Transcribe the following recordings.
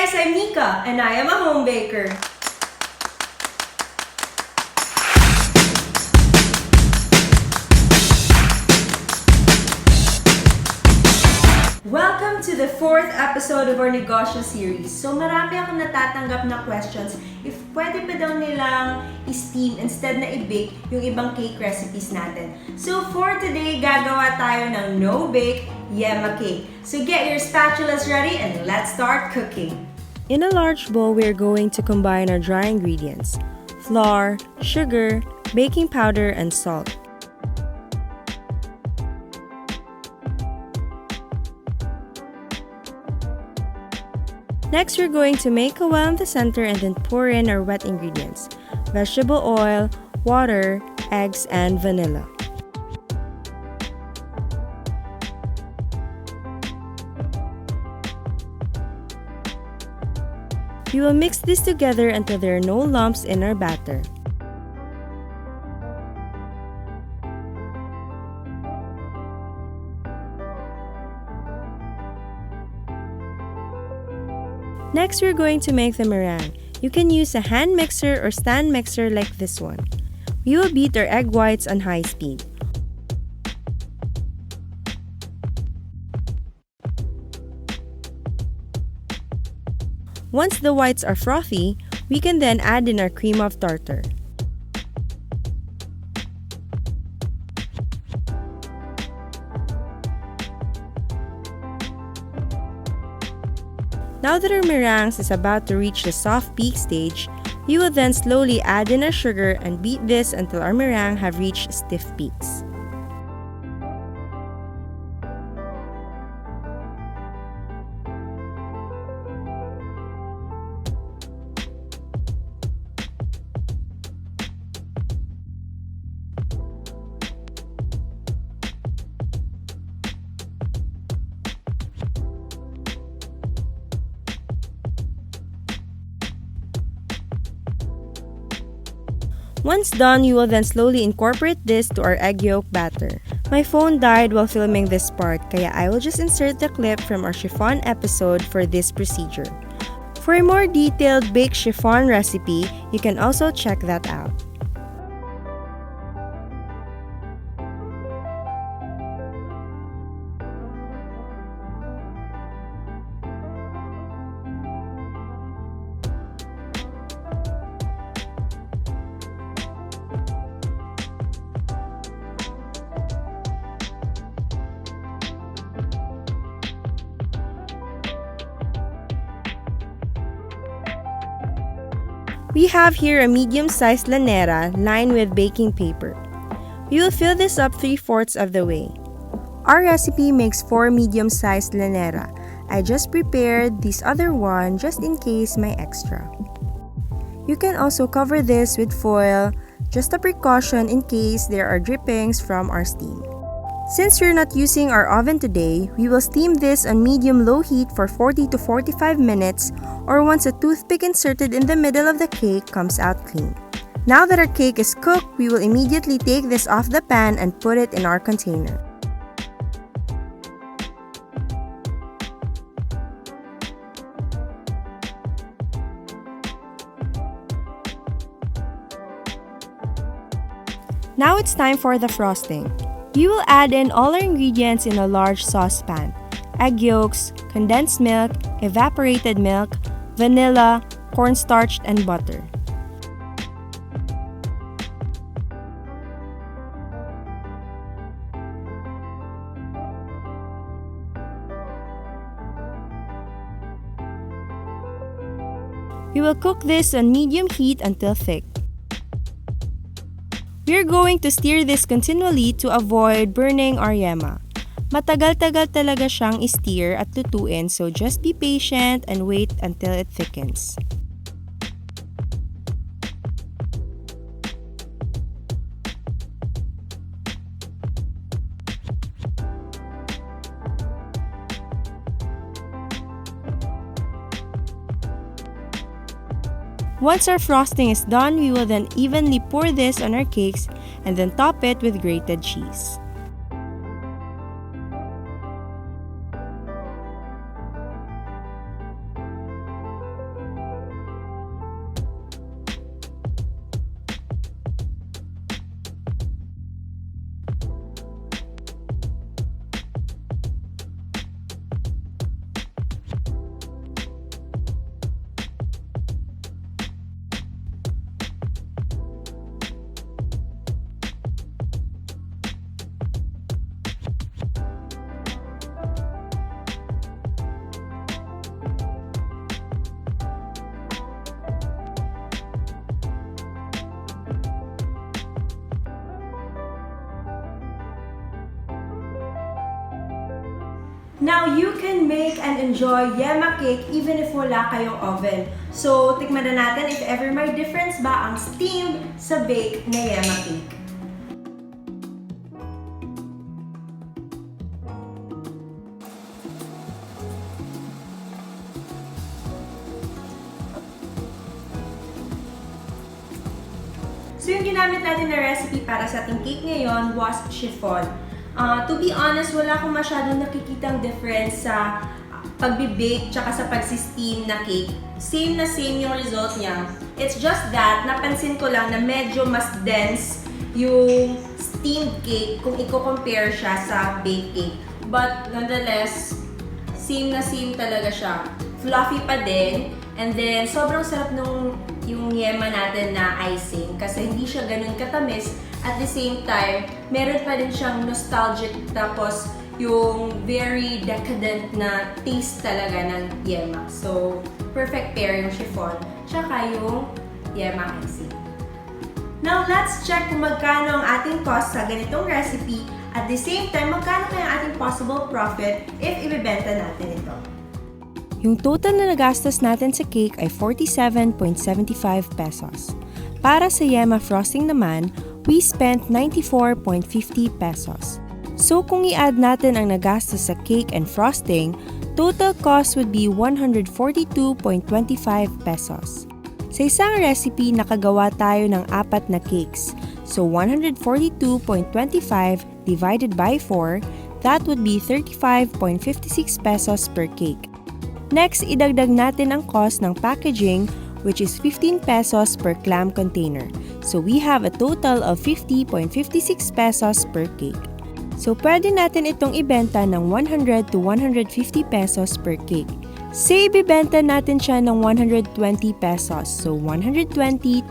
guys, I'm Nika, and I am a home baker. Welcome to the 4th episode of our Negosyo series. So marami akong natatanggap na questions if pwede pa daw nilang i-steam instead na i-bake yung ibang cake recipes natin. So for today, gagawa tayo ng no-bake Yema cake. So get your spatulas ready and let's start cooking. In a large bowl, we're going to combine our dry ingredients: flour, sugar, baking powder, and salt. Next, we're going to make a well in the center and then pour in our wet ingredients: vegetable oil, water, eggs, and vanilla. We will mix this together until there are no lumps in our batter. Next, we're going to make the meringue. You can use a hand mixer or stand mixer like this one. We will beat our egg whites on high speed. Once the whites are frothy, we can then add in our cream of tartar. Now that our meringue is about to reach the soft peak stage, we will then slowly add in our sugar and beat this until our meringue have reached stiff peaks. Once done, you will then slowly incorporate this to our egg yolk batter. My phone died while filming this part, kaya I will just insert the clip from our chiffon episode for this procedure. For a more detailed baked chiffon recipe, you can also check that out. We have here a medium-sized lanera lined with baking paper. We will fill this up 3/4 of the way. Our recipe makes 4 medium-sized lanera. I just prepared this other one just in case may extra. You can also cover this with foil, just a precaution in case there are drippings from our steam. Since we're not using our oven today, we will steam this on medium-low heat for 40 to 45 minutes or once a toothpick inserted in the middle of the cake comes out clean. Now that our cake is cooked, we will immediately take this off the pan and put it in our container. Now it's time for the frosting. We will add in all our ingredients in a large saucepan: egg yolks, condensed milk, evaporated milk, vanilla, cornstarch, and butter. We will cook this on medium heat until thick. We're going to stir this continually to avoid burning our yema. Matagal-tagal talaga siyang i-stir at lutuin, so just be patient and wait until it thickens. Once our frosting is done, we will then evenly pour this on our cakes and then top it with grated cheese. Now, you can make and enjoy Yema cake even if wala kayong oven. So, tikman na natin if ever may difference ba ang steamed sa bake na Yema cake. So, yung ginamit natin na recipe para sa ating cake ngayon was chiffon. To be honest, wala akong masyadong nakikitang difference sa pagbe-bake tsaka sa pagsi-steam na cake. Same na same yung result niya. It's just that, napansin ko lang na medyo mas dense yung steamed cake kung i-compare siya sa baked cake. But nonetheless, same na same talaga siya. Fluffy pa din. And then, sobrang sarap nung yung yema natin na icing kasi hindi siya ganun katamis. At the same time, meron pa rin siyang nostalgic tapos yung very decadent na taste talaga ng yema. So, perfect pair yung chiffon tsaka yung yema icing. Now, let's check kung magkano ang ating cost sa ganitong recipe. At the same time, magkano kaya ang ating possible profit if ibebenta natin ito. Yung total na nagastos natin sa cake ay 47.75 pesos. Para sa Yema Frosting naman, we spent 94.50 pesos. So kung i-add natin ang nagastos sa cake and frosting, total cost would be 142.25 pesos. Sa isang recipe, nakagawa tayo ng 4 na cakes. So 142.25 divided by 4, that would be 35.56 pesos per cake. Next, idagdag natin ang cost ng packaging, which is 15 pesos per clam container. So we have a total of 50.56 pesos per cake. So pwede natin itong ibenta ng 100 to 150 pesos per cake. Say ibibenta natin siya ng 120 pesos. So 120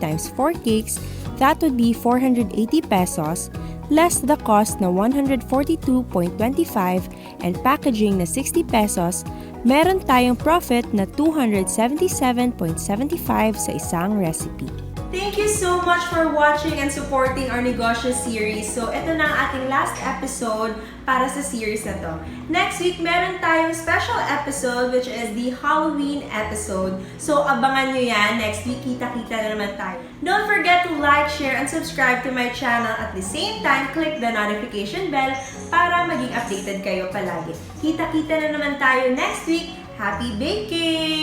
times 4 cakes, that would be 480 pesos, less the cost na 142.25 and packaging na 60 pesos, meron tayong profit na 277.75 sa isang recipe. Thank you so much for watching and supporting our Negosyo series. So, ito na ang ating last episode para sa series na to. Next week, meron tayong special episode which is the Halloween episode. So, abangan nyo yan. Next week, kita-kita na naman tayo. Don't forget to like, share, and subscribe to my channel. At the same time, click the notification bell para maging updated kayo palagi. Kita-kita na naman tayo next week. Happy baking!